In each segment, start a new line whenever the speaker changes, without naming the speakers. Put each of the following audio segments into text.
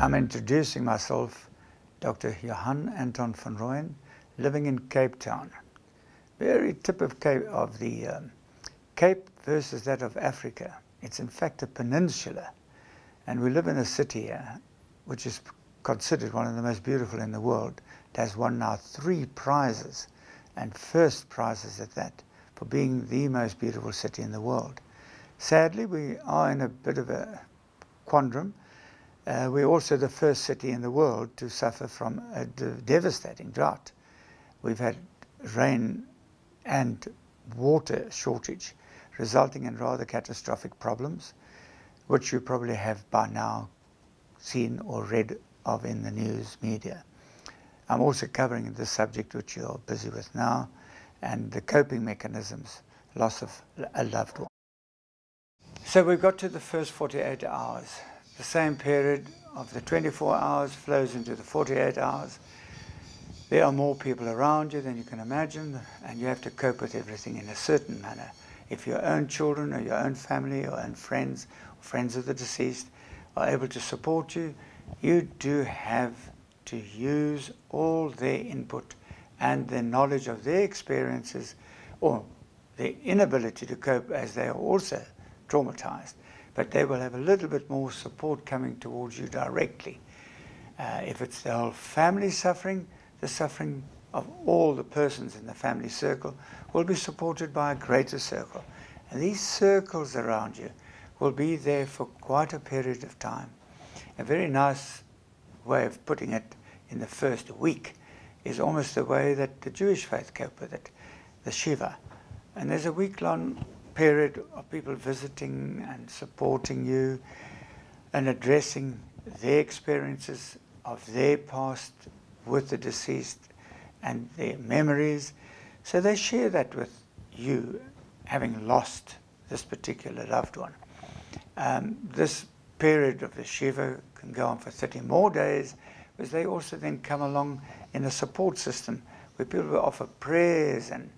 I'm introducing myself, Dr. Johann Anton Van Rooyen, living in Cape Town. Very tip of the Cape versus that of Africa. It's in fact a peninsula, and we live in a city here which is considered one of the most beautiful in the world. It has won now 3 prizes, and first prizes at that, for being the most beautiful city in the world. Sadly, we are in a bit of a quandrum. We're also the first city in the world to suffer from a devastating drought. We've had rain and water shortage, resulting in rather catastrophic problems, which you probably have by now seen or read of in the news media. I'm also covering the subject which you're busy with now, and the coping mechanisms, loss of a loved one. So we've got to the first 48 hours. The same period of the 24 hours flows into the 48 hours. There are more people around you than you can imagine, and you have to cope with everything in a certain manner. If your own children or your own family or own friends, or friends of the deceased, are able to support you, you do have to use all their input and their knowledge of their experiences, or their inability to cope, as they are also traumatized. But they will have a little bit more support coming towards you directly. If it's the whole family suffering, the suffering of all the persons in the family circle will be supported by a greater circle. And these circles around you will be there for quite a period of time. A very nice way of putting it in the first week is almost the way that the Jewish faith cope with it, the Shiva. And there's a week-long period of people visiting and supporting you and addressing their experiences of their past with the deceased and their memories. So they share that with you, having lost this particular loved one. This period of the Shiva can go on for 30 more days, because they also then come along in a support system where people will offer prayers and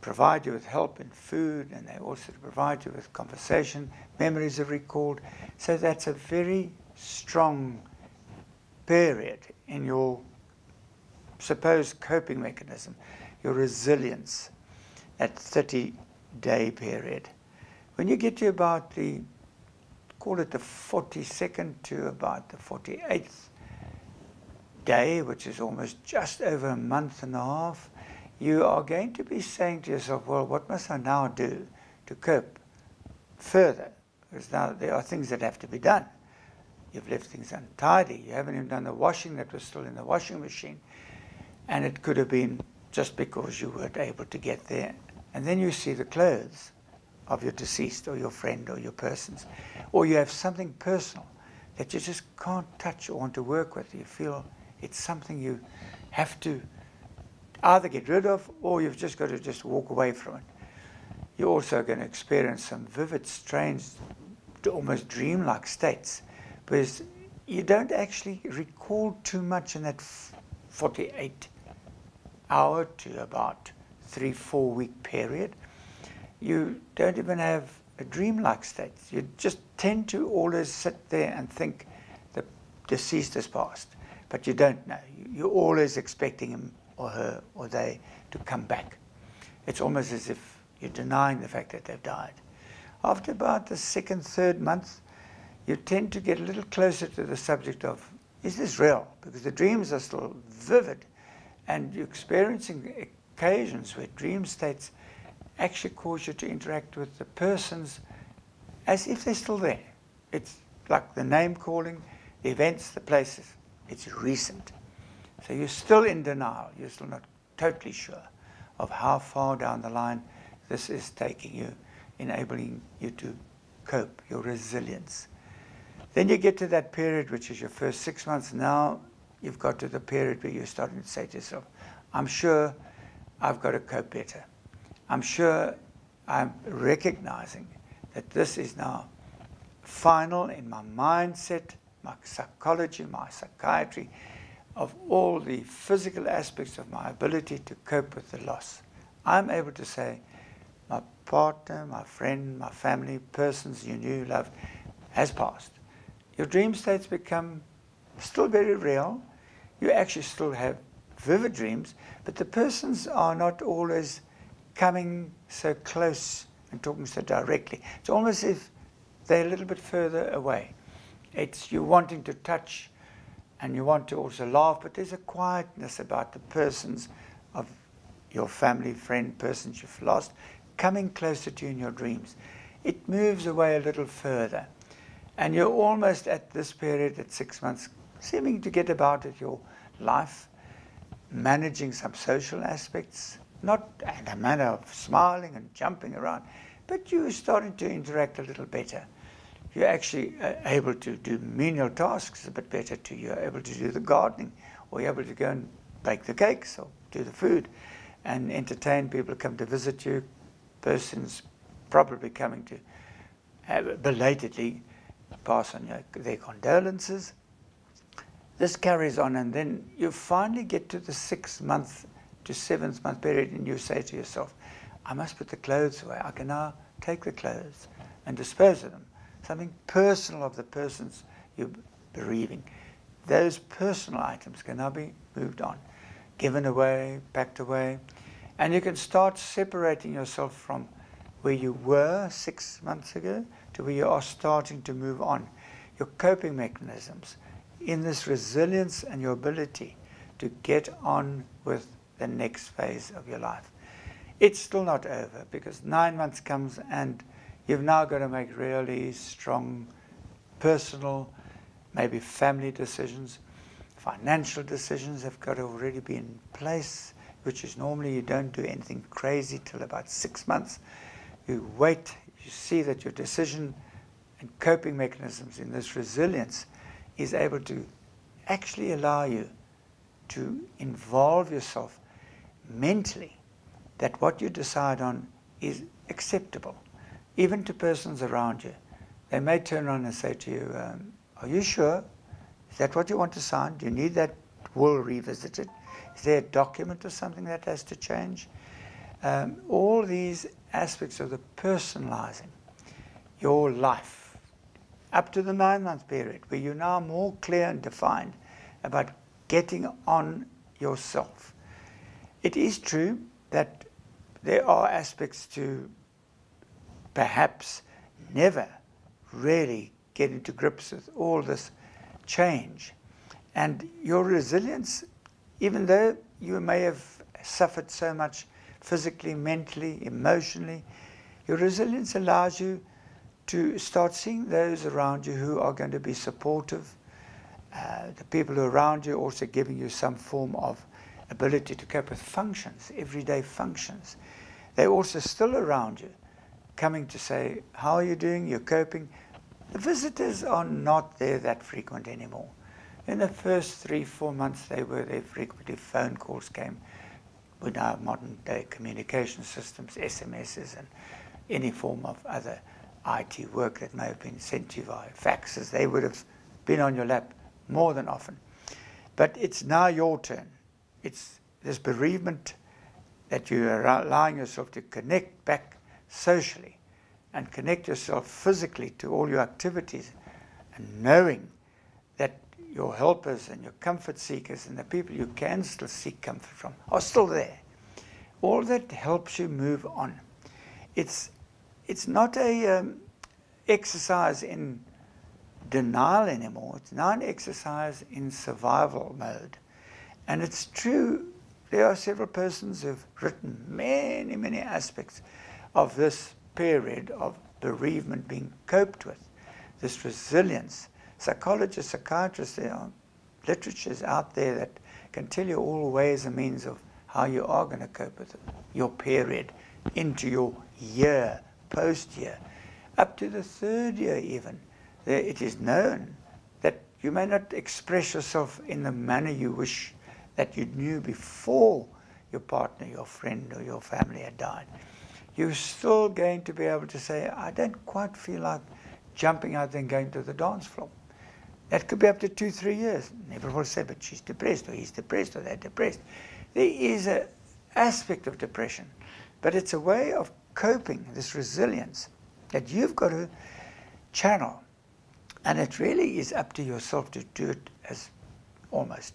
provide you with help in food, and they also provide you with conversation, memories are recalled. So that's a very strong period in your supposed coping mechanism, your resilience, that 30-day period. When you get to about call it the 42nd to about the 48th day, which is almost just over a month and a half, you are going to be saying to yourself, well, what must I now do to cope further? Because now there are things that have to be done. You've left things untidy. You haven't even done the washing that was still in the washing machine. And it could have been just because you weren't able to get there. And then you see the clothes of your deceased or your friend or your persons. Or you have something personal that you just can't touch or want to work with. You feel it's something you have to either get rid of, or you've just got to just walk away from it. You're also going to experience some vivid, strange, almost dreamlike states, because you don't actually recall too much in that 48-hour to about 3-4 week period. You don't even have a dreamlike state. You just tend to always sit there and think the deceased has passed, but you don't know. You're always expecting him or her or they to come back. It's almost as if you're denying the fact that they've died. After about the 2nd, 3rd month, you tend to get a little closer to the subject of, is this real? Because the dreams are still vivid, and you're experiencing occasions where dream states actually cause you to interact with the persons as if they're still there. It's like the name calling, the events, the places. It's recent. So you're still in denial. You're still not totally sure of how far down the line this is taking you, enabling you to cope, your resilience. Then you get to that period, which is your first 6 months. Now you've got to the period where you're starting to say to yourself, I'm sure I've got to cope better. I'm sure I'm recognizing that this is now final in my mindset, my psychology, my psychiatry, of all the physical aspects of my ability to cope with the loss. I'm able to say, my partner, my friend, my family, persons you knew, loved, has passed. Your dream states become still very real. You actually still have vivid dreams, but the persons are not always coming so close and talking so directly. It's almost as if they're a little bit further away. It's you wanting to touch and you want to also laugh, but there's a quietness about the persons of your family, friend, persons you've lost, coming closer to you in your dreams. It moves away a little further. And you're almost at this period, at 6 months, seeming to get about with your life, managing some social aspects, not in a manner of smiling and jumping around, but you're starting to interact a little better. You're actually able to do menial tasks a bit better too. You're able to do the gardening, or you're able to go and bake the cakes or do the food and entertain people who come to visit you, persons probably coming to belatedly pass on their condolences. This carries on, and then you finally get to the 6th month to 7th month period, and you say to yourself, I must put the clothes away. I can now take the clothes and dispose of them. Something personal of the persons you're bereaving. Those personal items can now be moved on, given away, packed away, and you can start separating yourself from where you were 6 months ago to where you are starting to move on. Your coping mechanisms in this resilience and your ability to get on with the next phase of your life. It's still not over, because 9 months comes and you've now got to make really strong personal, maybe family decisions. Financial decisions have got to already be in place, which is normally you don't do anything crazy till about 6 months. You wait, you see that your decision and coping mechanisms in this resilience is able to actually allow you to involve yourself mentally, that what you decide on is acceptable, even to persons around you. They may turn around and say to you, are you sure? Is that what you want to sign? Do you need that will revisited? Is there a document or something that has to change? All these aspects of the personalizing your life up to the 9 month period, where you're now more clear and defined about getting on yourself. It is true that there are aspects to perhaps never really get into grips with all this change. And your resilience, even though you may have suffered so much physically, mentally, emotionally, your resilience allows you to start seeing those around you who are going to be supportive. The people who are around you also giving you some form of ability to cope with functions, everyday functions. They're also still around you, coming to say, how are you doing? You're coping. The visitors are not there that frequent anymore. In the first 3-4 months they were there frequently. Phone calls came with our modern day communication systems, SMSs and any form of other IT work that may have been sent to you via faxes. They would have been on your lap more than often. But it's now your turn. It's this bereavement that you are allowing yourself to connect back socially and connect yourself physically to all your activities, and knowing that your helpers and your comfort seekers and the people you can still seek comfort from are still there. All that helps you move on. It's not a exercise in denial anymore. It's now an exercise in survival mode. And it's true, there are several persons who have written many, many aspects of this period of bereavement being coped with, this resilience. Psychologists, psychiatrists, there are literatures out there that can tell you all ways and means of how you are going to cope with it, your period, into your year, post-year, up to the 3rd year even. It is known that you may not express yourself in the manner you wish that you knew before your partner, your friend, or your family had died. You're still going to be able to say, I don't quite feel like jumping out there and going to the dance floor. That could be up to 2-3 years. Never will say, but she's depressed, or he's depressed, or they're depressed. There is an aspect of depression, but it's a way of coping, this resilience, that you've got to channel And it really is up to yourself to do it as almost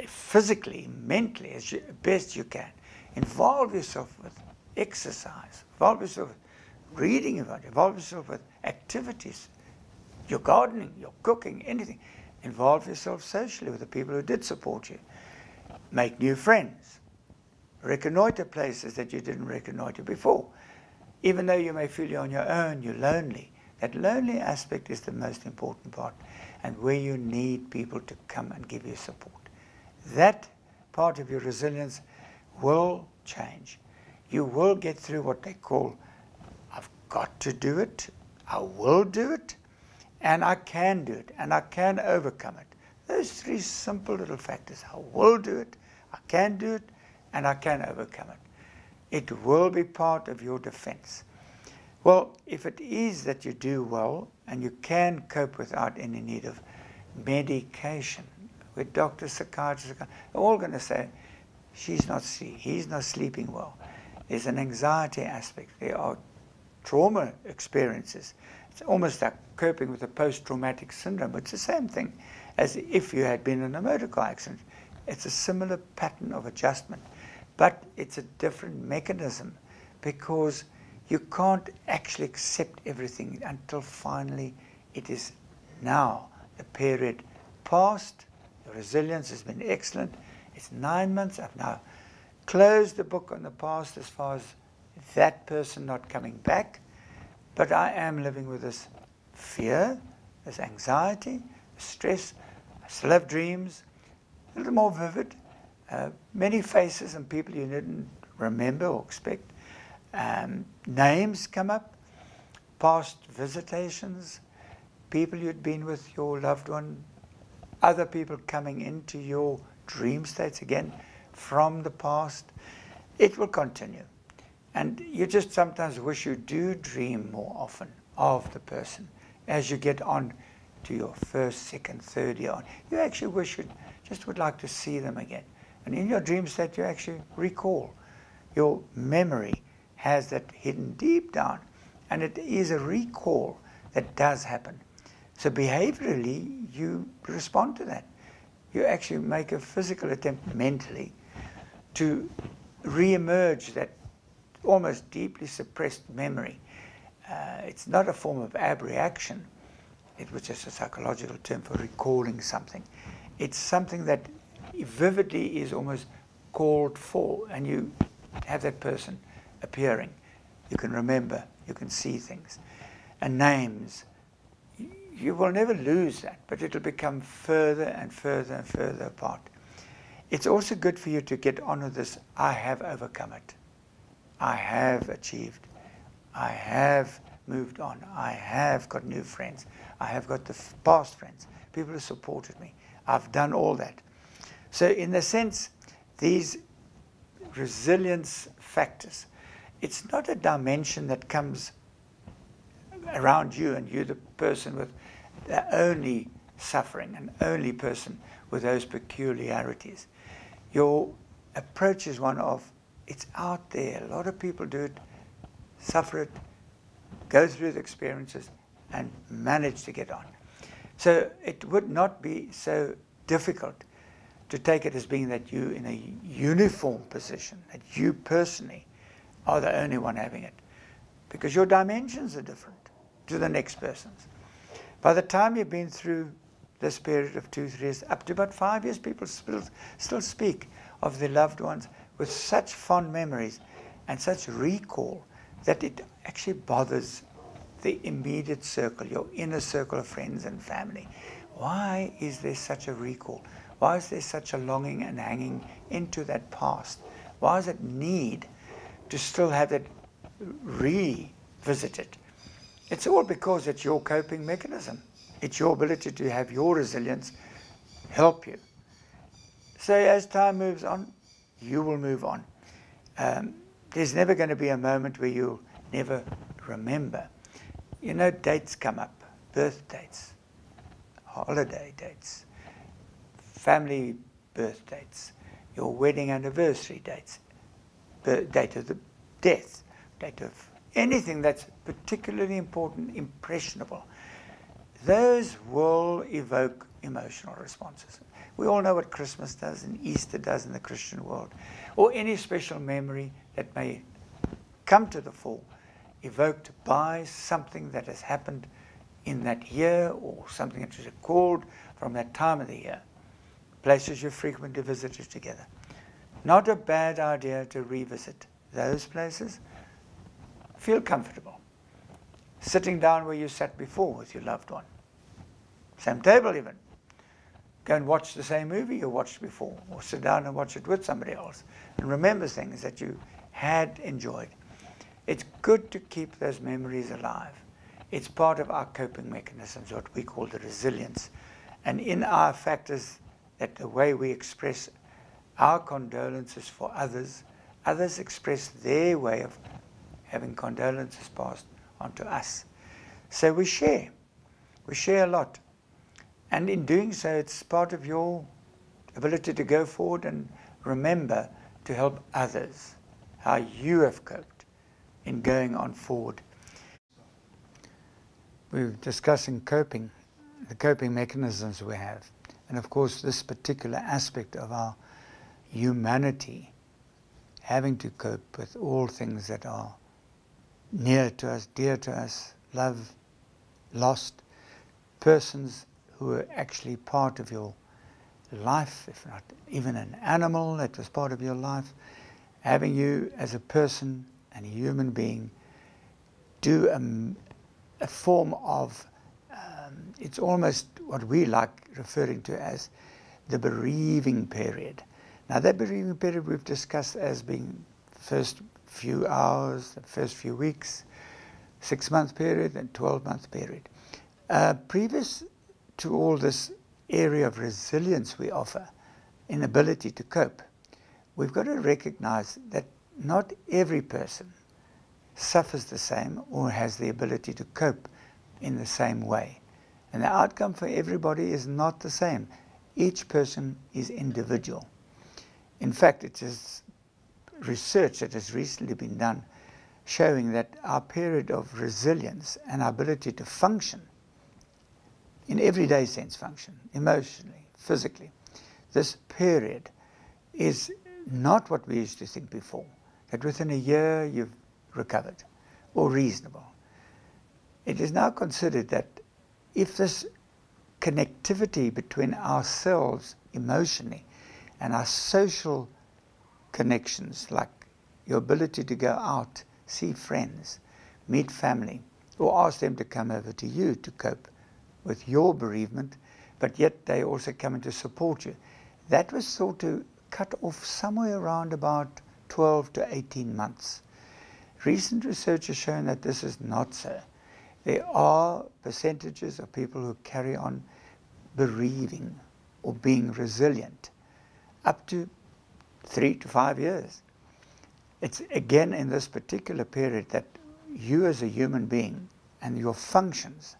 physically, mentally, as best you can. Involve yourself with exercise. Involve yourself with reading about it. Involve yourself with activities. Your gardening, your cooking, anything. Involve yourself socially with the people who did support you. Make new friends. Reconnoiter places that you didn't reconnoiter before. Even though you may feel you're on your own, you're lonely. That lonely aspect is the most important part, and where you need people to come and give you support. That part of your resilience will change. You will get through what they call, I've got to do it, I will do it, and I can do it, and I can overcome it. Those three simple little factors. I will do it, I can do it, and I can overcome it. It will be part of your defense. Well, if it is that you do well and you can cope without any need of medication, with doctors, psychiatrists, they're all going to say, he's not sleeping well. There's an anxiety aspect. There are trauma experiences. It's almost like coping with a post-traumatic syndrome. It's the same thing as if you had been in a motor car accident. It's a similar pattern of adjustment, but it's a different mechanism because you can't actually accept everything until finally it is now the period past. The resilience has been excellent. It's 9 months. I've now closed the book on the past as far as that person not coming back. But I am living with this fear, this anxiety, stress. I still have dreams, a little more vivid. Many faces and people you didn't remember or expect. Names come up, past visitations, people you'd been with, your loved one, other people coming into your dream states again from the past. It will continue. And you just sometimes wish you do dream more often of the person as you get on to your first, second, third year on. You actually wish you just would like to see them again. And in your dream state, you actually recall. Your memory has that hidden deep down. And it is a recall that does happen. So behaviorally, you respond to that. You actually make a physical attempt mentally to re-emerge that almost deeply suppressed memory. It's not a form of abreaction. It was just a psychological term for recalling something. It's something that vividly is almost called for, and you have that person appearing. You can remember, you can see things. And names, you will never lose that, but it'll become further and further and further apart. It's also good for you to get on with this, I have overcome it. I have achieved. I have moved on. I have got new friends. I have got the past friends, people who supported me. I've done all that. So in a sense, these resilience factors, it's not a dimension that comes around you and you're the person with the only suffering and only person with those peculiarities. Your approach is one of, it's out there. A lot of people do it, suffer it, go through the experiences, and manage to get on. So it would not be so difficult to take it as being that you in a uniform position, that you personally are the only one having it. Because your dimensions are different to the next person's. By the time you've been through this period of 2-3 years, up to about 5 years, people still speak of their loved ones with such fond memories and such recall that it actually bothers the immediate circle, your inner circle of friends and family. Why is there such a recall? Why is there such a longing and hanging into that past? Why is it need to still have it revisited? It's all because it's your coping mechanism. It's your ability to have your resilience help you. So as time moves on, you will move on. There's never going to be a moment where you'll never remember. You know, dates come up, birth dates, holiday dates, family birth dates, your wedding anniversary dates, date of the death, date of anything that's particularly important, impressionable. those will evoke emotional responses. We all know what Christmas does and Easter does in the Christian world, or any special memory that may come to the fore, evoked by something that has happened in that year or something that is recalled from that time of the year. Places you frequently visited together. Not a bad idea to revisit those places. Feel comfortable. Sitting down where you sat before with your loved one. Same table even. Go and watch the same movie you watched before, or sit down and watch it with somebody else. And remember things that you had enjoyed. It's good to keep those memories alive. It's part of our coping mechanisms, what we call the resilience. And in our factors, that the way we express our condolences for others, others express their way of having condolences passed on to us. So we share a lot. And in doing so, it's part of your ability to go forward and remember to help others, how you have coped in going on forward. We're discussing coping, the coping mechanisms we have. And of course, this particular aspect of our humanity, having to cope with all things that are near to us, dear to us, love, lost, persons who are actually part of your life, if not even an animal that was part of your life, having you as a person and a human being do a form of, it's almost what we like referring to as the bereaving period. Now that bereaving period we've discussed as being first few hours, the first few weeks, 6-month period and 12-month period. Previous to all this area of resilience we offer, inability to cope, we've got to recognize that not every person suffers the same or has the ability to cope in the same way. And the outcome for everybody is not the same. Each person is individual. In fact, it is research that has recently been done showing that our period of resilience and our ability to function, in everyday sense function, emotionally, physically, this period is not what we used to think before, that within a year you've recovered, or reasonable. It is now considered that if this connectivity between ourselves emotionally and our social connections, like your ability to go out, see friends, meet family, or ask them to come over to you to cope with your bereavement, but yet they also come in to support you. That was thought to cut off somewhere around about 12 to 18 months. Recent research has shown that this is not so. There are percentages of people who carry on bereaving or being resilient up to 3 to 5 years. It's again in this particular period that you as a human being and your functions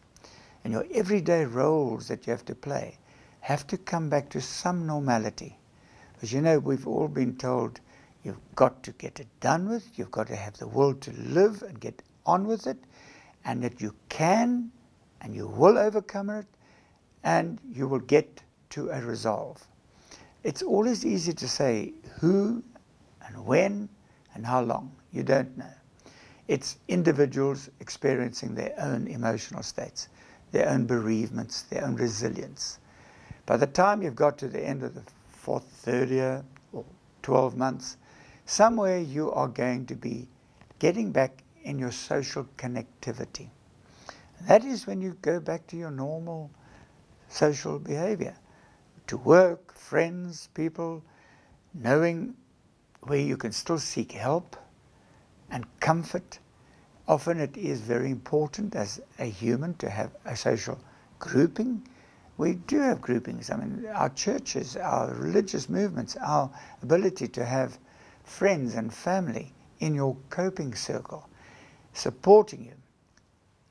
and your everyday roles that you have to play have to come back to some normality. Because you know, we've all been told you've got to get it done with, you've got to have the will to live and get on with it, and that you can and you will overcome it and you will get to a resolve. It's always easy to say who and when and how long. You don't know. It's individuals experiencing their own emotional states, their own bereavements, their own resilience. By the time you've got to the end of the 4th, 3rd year, or 12 months, somewhere you are going to be getting back in your social connectivity. That is when you go back to your normal social behavior, to work, friends, people, knowing where you can still seek help and comfort. Often it is very important as a human to have a social grouping. We do have groupings. I mean, our churches, our religious movements, our ability to have friends and family in your coping circle, supporting you.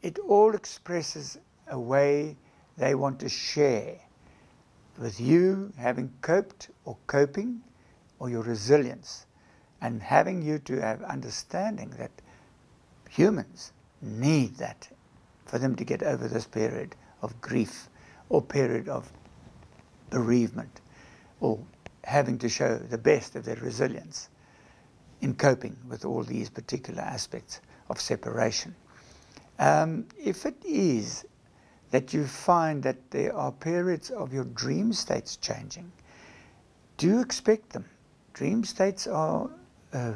It all expresses a way they want to share with you having coped or coping, or your resilience, and having you to have understanding that humans need that for them to get over this period of grief or period of bereavement, or having to show the best of their resilience in coping with all these particular aspects of separation. If it is that you find that there are periods of your dream states changing, do expect them. Dream states are a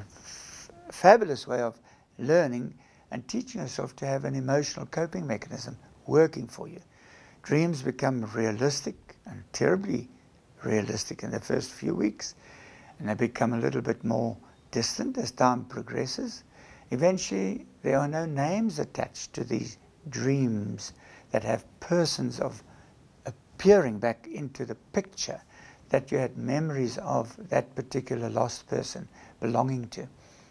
fabulous way of learning and teaching yourself to have an emotional coping mechanism working for you. Dreams become realistic and terribly realistic in the first few weeks, and they become a little bit more distant as time progresses. Eventually, there are no names attached to these dreams that have persons of appearing back into the picture that you had memories of that particular lost person belonging to.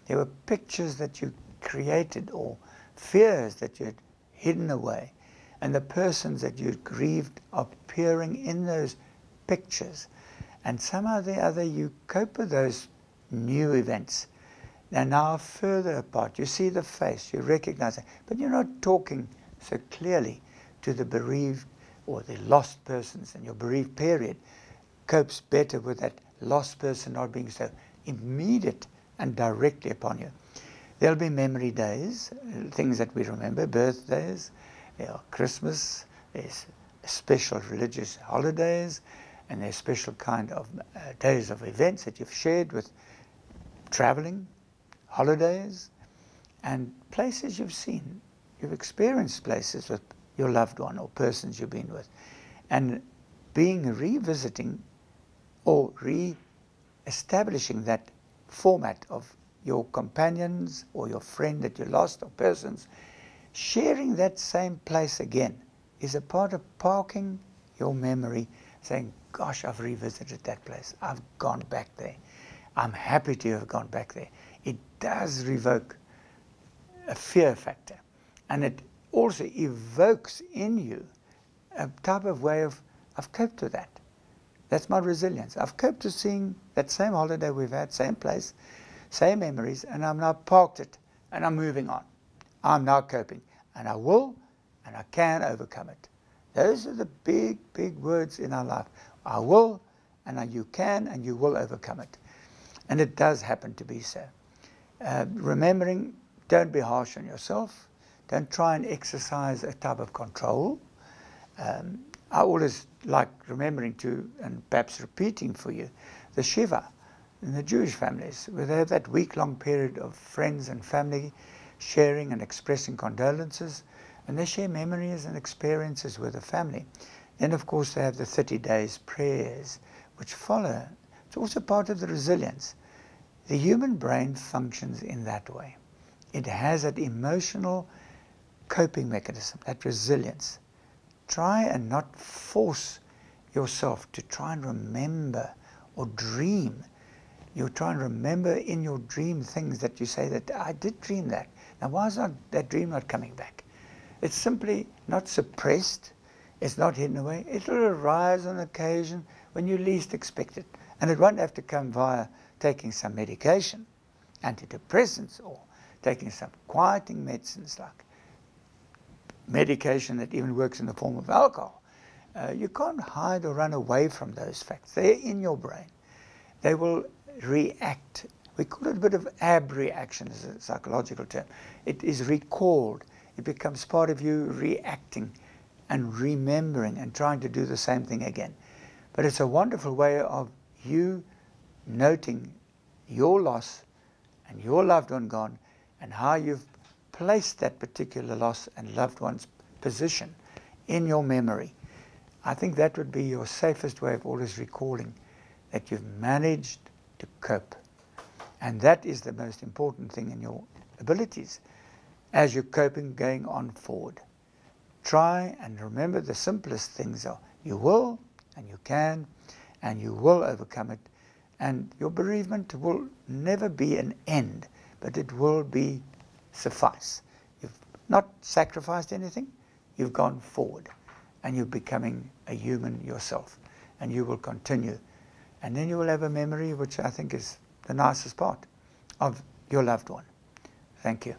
There were pictures that you created or fears that you had hidden away, and the persons that you had grieved are appearing in those pictures. And somehow or the other you cope with those new events. They're now further apart. You see the face, you recognize it, but you're not talking so clearly to the bereaved or the lost persons, and your bereaved period copes better with that lost person not being so immediate and directly upon you. There'll be memory days, things that we remember, birthdays, there are Christmas, there's special religious holidays, and there's special kind of days of events that you've shared with traveling, holidays, and places you've seen. You've experienced places with your loved one or persons you've been with. And revisiting or re-establishing that format of your companions or your friend that you lost or persons, sharing that same place again is a part of parking your memory, saying, gosh, I've revisited that place. I've gone back there. I'm happy to have gone back there. It does revoke a fear factor. And it also evokes in you a type of way of, I've coped with that. That's my resilience. I've coped with seeing that same holiday we've had, same place, same memories, and I'm now parked it, and I'm moving on. I'm now coping, and I will, and I can overcome it. Those are the big, big words in our life. I will, and you can, and you will overcome it. And it does happen to be so. Remembering, don't be harsh on yourself. Don't try and exercise a type of control. I always like remembering to, and perhaps repeating for you, the Shiva in the Jewish families, where they have that week-long period of friends and family sharing and expressing condolences, and they share memories and experiences with the family. Then, of course, they have the 30 days prayers, which follow. It's also part of the resilience. The human brain functions in that way. It has that emotional coping mechanism, that resilience. Try and not force yourself to try and remember or dream. You try and remember in your dream things that you say that I did dream that. Now why is that dream not coming back? It's simply not suppressed. It's not hidden away. It will arise on occasion when you least expect it. And it won't have to come via taking some medication, antidepressants, or taking some quieting medicines like medication that even works in the form of alcohol. You can't hide or run away from those facts. They're in your brain. They will react. We call it a bit of abreaction as a psychological term. It is recalled. It becomes part of you reacting and remembering and trying to do the same thing again. But it's a wonderful way of you noting your loss and your loved one gone and how you've placed that particular loss and loved one's position in your memory. I think that would be your safest way of always recalling that you've managed to cope. And that is the most important thing in your abilities as you're coping going on forward. Try and remember the simplest things are you will and you can and you will overcome it. And your bereavement will never be an end, but it will be suffice. You've not sacrificed anything, you've gone forward and you're becoming a human yourself, and you will continue. And then you will have a memory which I think is the nicest part of your loved one. Thank you.